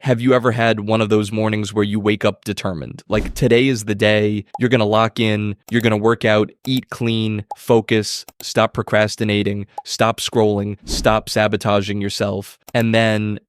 Have you ever had one of those mornings where you wake up determined? Like, today is the day, you're gonna lock in, you're gonna work out, eat clean, focus, stop procrastinating, stop scrolling, stop sabotaging yourself. And then,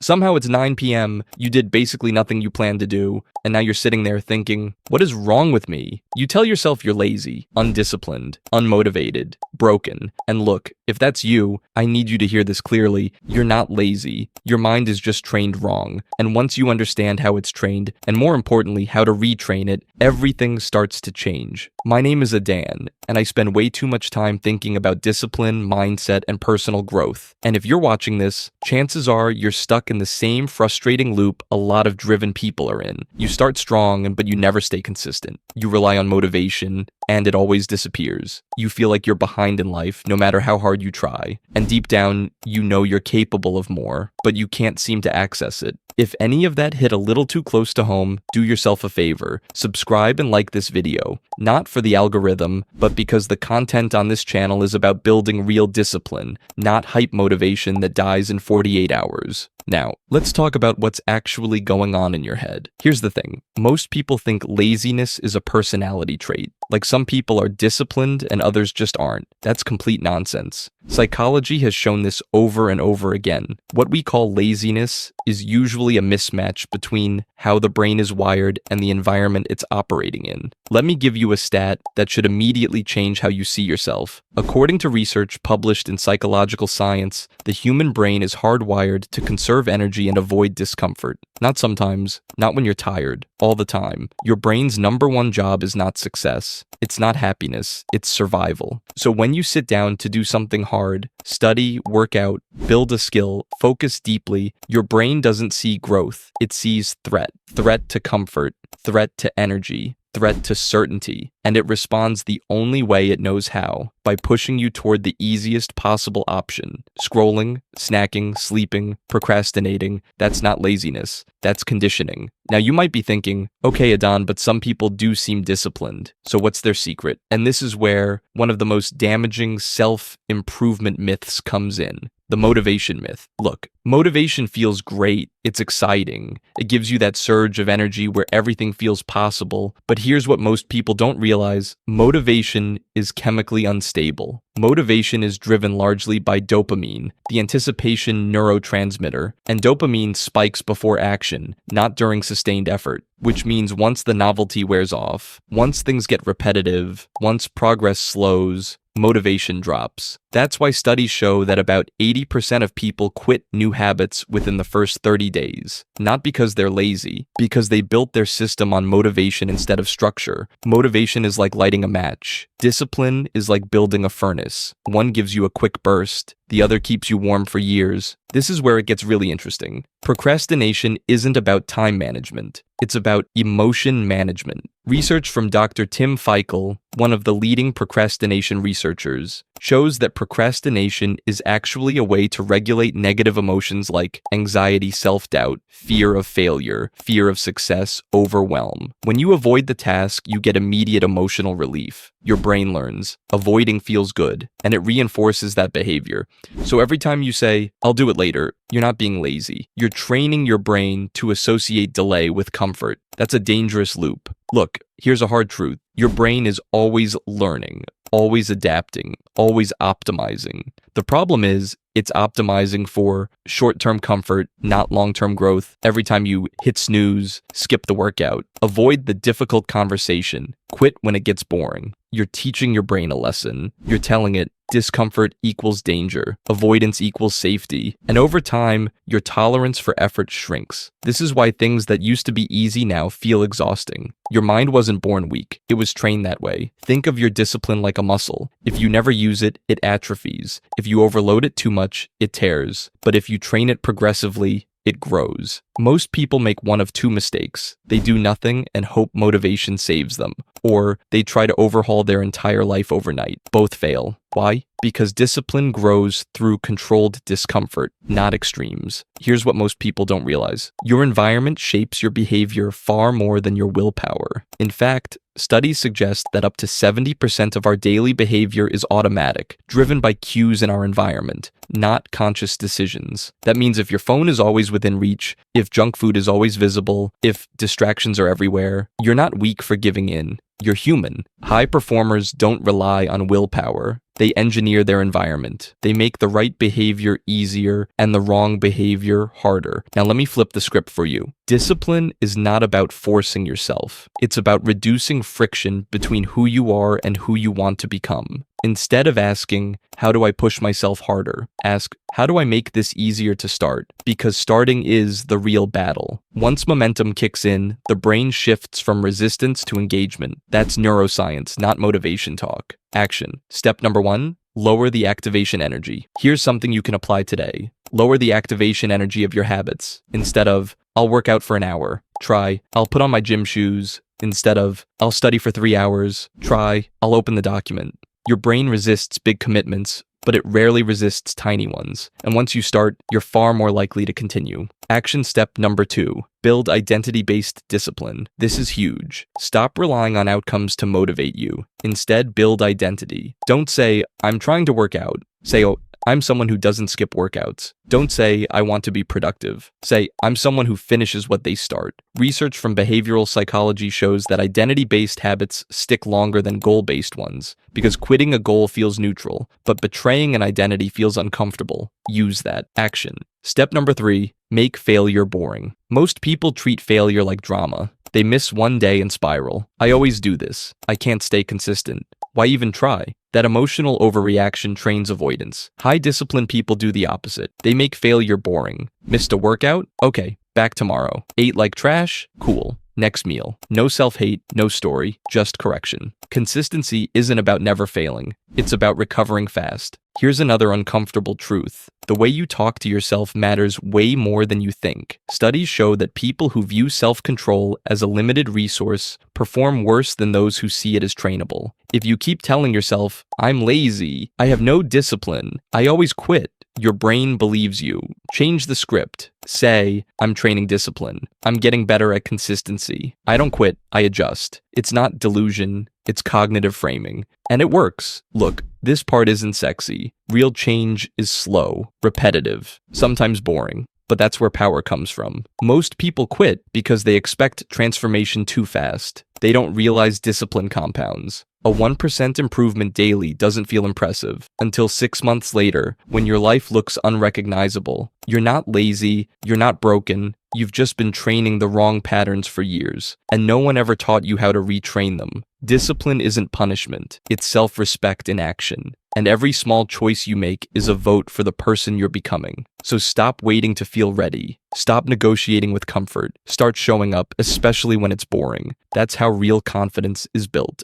somehow it's 9 p.m., you did basically nothing you planned to do, and now you're sitting there thinking, what is wrong with me? You tell yourself you're lazy, undisciplined, unmotivated, broken. And look, if that's you, I need you to hear this clearly. You're not lazy. Your mind is just trained wrong. And once you understand how it's trained, and more importantly, how to retrain it, everything starts to change. My name is Adan, and I spend way too much time thinking about discipline, mindset, and personal growth. And if you're watching this, chances are you're stuck in the same frustrating loop a lot of driven people are in. You start strong, but you never stay consistent. You rely on motivation, and it always disappears. You feel like you're behind in life, no matter how hard you try. And deep down, you know you're capable of more, but you can't seem to access it. If any of that hit a little too close to home, do yourself a favor. Subscribe and like this video. Not for the algorithm, but because the content on this channel is about building real discipline, not hype motivation that dies in 48 hours. Now, let's talk about what's actually going on in your head. Here's the thing. Most people think laziness is a personality trait. Like, some people are disciplined and others just aren't. That's complete nonsense. Psychology has shown this over and over again. What we call laziness is usually a mismatch between how the brain is wired and the environment it's operating in. Let me give you a stat that should immediately change how you see yourself. According to research published in Psychological Science, the human brain is hardwired to conserve energy and avoid discomfort. Not sometimes, not when you're tired, all the time. Your brain's #1 job is not success. It's not happiness, it's survival. So when you sit down to do something hard, study, work out, build a skill, focus deeply, your brain doesn't see growth. It sees threat. Threat to comfort, threat to energy, threat to certainty, and it responds the only way it knows how, by pushing you toward the easiest possible option. Scrolling, snacking, sleeping, procrastinating, that's not laziness, that's conditioning. Now you might be thinking, okay Adan, but some people do seem disciplined, so what's their secret? And this is where one of the most damaging self-improvement myths comes in. The motivation myth. Look, motivation feels great, it's exciting, it gives you that surge of energy where everything feels possible, but here's what most people don't realize. Motivation is chemically unstable. Motivation is driven largely by dopamine, the anticipation neurotransmitter, and dopamine spikes before action, not during sustained effort, which means once the novelty wears off, once things get repetitive, once progress slows, motivation drops. That's why studies show that about 80% of people quit new habits within the first 30 days. Not because they're lazy, because they built their system on motivation instead of structure. Motivation is like lighting a match. Discipline is like building a furnace. One gives you a quick burst, the other keeps you warm for years. This is where it gets really interesting. Procrastination isn't about time management. It's about emotion management. Research from Dr. Tim Feichel, one of the leading procrastination researchers, shows that procrastination is actually a way to regulate negative emotions like anxiety, self-doubt, fear of failure, fear of success, overwhelm. When you avoid the task, you get immediate emotional relief. Your brain learns, avoiding feels good, and it reinforces that behavior. So every time you say, I'll do it later, you're not being lazy. You're training your brain to associate delay with comfort. That's a dangerous loop. Look, here's a hard truth. Your brain is always learning, always adapting, always optimizing. The problem is, it's optimizing for short-term comfort, not long-term growth. Every time you hit snooze, skip the workout. Avoid the difficult conversation. Quit when it gets boring. You're teaching your brain a lesson. You're telling it, discomfort equals danger. Avoidance equals safety. And over time, your tolerance for effort shrinks. This is why things that used to be easy now feel exhausting. Your mind wasn't born weak. It was trained that way. Think of your discipline like a muscle. If you never use it, it atrophies. If you overload it too much, it tears. But if you train it progressively, it grows. Most people make one of two mistakes. They do nothing and hope motivation saves them, or they try to overhaul their entire life overnight. Both fail. Why? Because discipline grows through controlled discomfort, not extremes. Here's what most people don't realize. Your environment shapes your behavior far more than your willpower. In fact, Studies suggest that up to 70% of our daily behavior is automatic, driven by cues in our environment, not conscious decisions. That means if your phone is always within reach, if junk food is always visible, if distractions are everywhere, you're not weak for giving in. You're human. High performers don't rely on willpower. They engineer their environment. They make the right behavior easier and the wrong behavior harder. Now let me flip the script for you. Discipline is not about forcing yourself. It's about reducing friction between who you are and who you want to become. Instead of asking, how do I push myself harder? Ask, how do I make this easier to start? Because starting is the real battle. Once momentum kicks in, the brain shifts from resistance to engagement. That's neuroscience, not motivation talk. Action. Step number 1, lower the activation energy. Here's something you can apply today. Lower the activation energy of your habits. Instead of, I'll work out for an hour. Try, I'll put on my gym shoes. Instead of, I'll study for 3 hours. Try, I'll open the document. Your brain resists big commitments, but it rarely resists tiny ones. And once you start, you're far more likely to continue. Action step number 2, build identity-based discipline. This is huge. Stop relying on outcomes to motivate you. Instead, build identity. Don't say, I'm trying to work out. Say, oh, I'm someone who doesn't skip workouts. Don't say, I want to be productive. Say, I'm someone who finishes what they start. Research from behavioral psychology shows that identity-based habits stick longer than goal-based ones, because quitting a goal feels neutral, but betraying an identity feels uncomfortable. Use that. Action. Step number 3, make failure boring. Most people treat failure like drama. They miss one day and spiral. I always do this. I can't stay consistent. Why even try? That emotional overreaction trains avoidance. High-discipline people do the opposite. They make failure boring. Missed a workout? Okay, back tomorrow. Ate like trash? Cool. Next meal. No self-hate, no story, just correction. Consistency isn't about never failing. It's about recovering fast. Here's another uncomfortable truth. The way you talk to yourself matters way more than you think. Studies show that people who view self-control as a limited resource perform worse than those who see it as trainable. If you keep telling yourself, I'm lazy, I have no discipline, I always quit, your brain believes you. Change the script. Say, I'm training discipline. I'm getting better at consistency. I don't quit, I adjust. It's not delusion, it's cognitive framing. And it works. Look, this part isn't sexy. Real change is slow, repetitive, sometimes boring. But that's where power comes from. Most people quit because they expect transformation too fast. They don't realize discipline compounds. A 1% improvement daily doesn't feel impressive until 6 months later, when your life looks unrecognizable. You're not lazy, you're not broken, you've just been training the wrong patterns for years, and no one ever taught you how to retrain them. Discipline isn't punishment, it's self-respect in action. And every small choice you make is a vote for the person you're becoming. So stop waiting to feel ready. Stop negotiating with comfort. Start showing up, especially when it's boring. That's how real confidence is built.